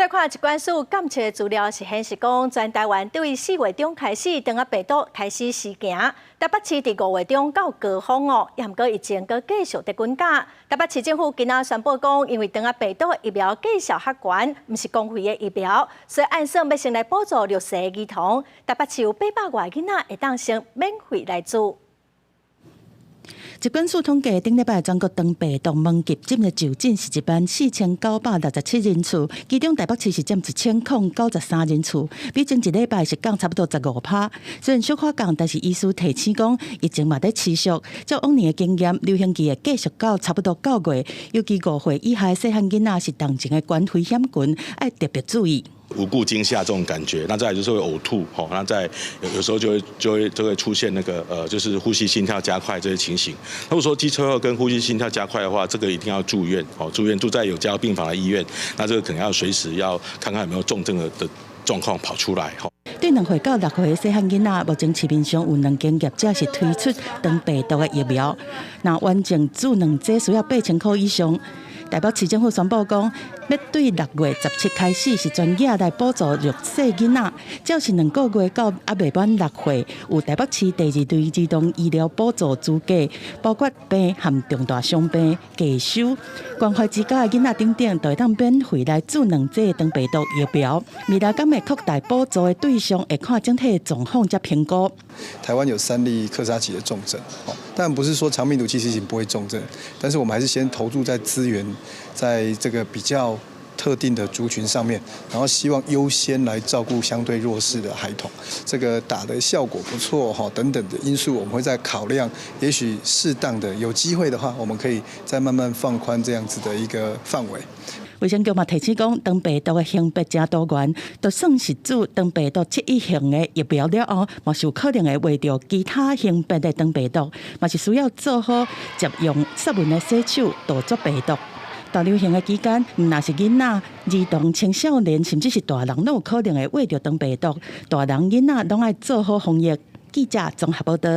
来看一关数监测资料是显示讲，全台湾对4月中开始，中亚病毒开始施行。台北市伫5月中到高峰哦，也毋过疫情阁继续伫滚价。台北市政府今仔宣布讲，因为中亚病毒疫苗绩效较悬，毋是公费的疫苗，所以按算要先来补助6岁儿童。台北市有800外囡仔会当先免费来做。疾管署统计，顶礼拜全国长病毒门诊诊的就诊是14967人次，其中台北市是占1093人次，比前一礼拜是降差不多15%。虽然小可降，但是医师提醒讲，疫情嘛在持续。照往年的经验，流行期会继续到差不多9月，尤其5岁以下细汉囡仔是当前的高危险群，要特别注意。无故惊吓这种感觉，那再来就是会呕吐，那在有时候就会出现那个就是呼吸心跳加快这些情形。如果说机车后跟呼吸心跳加快的话，这个一定要住院，住在有加护病房的医院，那这个可能要随时要看看有没有重症的状况跑出来。对2岁到6岁的细汉囡仔，目前市面上有2间业者是推出长病毒的疫苗，那完整注2剂需要8000块以上。台北市政府宣布讲，要对6月17开始是专业来补助6岁囡仔，只要是2个月到未满6岁，有台北市第2类儿童医疗补助资格，包括病和重大伤病、继收、关怀之家的囡仔等等，都会当免费来注2剂长病毒疫苗。未来敢会扩大补助的对象，会看整体的状况才评估。台湾有3例克沙奇的重症，但不是说长病毒其实已经不会重症，但是我们还是先投注在资源，在这个比较特定的族群上面，然后希望优先来照顾相对弱势的孩童。这个打的效果不错等等的因素，我们会再考量，也许适当的有机会的话，我们可以再慢慢放宽这样子的一个范围。卫生局嘛提醒讲，长病毒的性别真多元，就算是注长病毒这一型的疫苗了后，嘛是有可能会为着其他性别的长病毒，嘛是需要做好接用湿润的洗手，杜绝病毒。大流行的期间，唔那是囡仔、儿童、青少年，甚至是大人，都有可能会为着长病毒。大人、囡仔拢爱做好防疫。记者综合报道。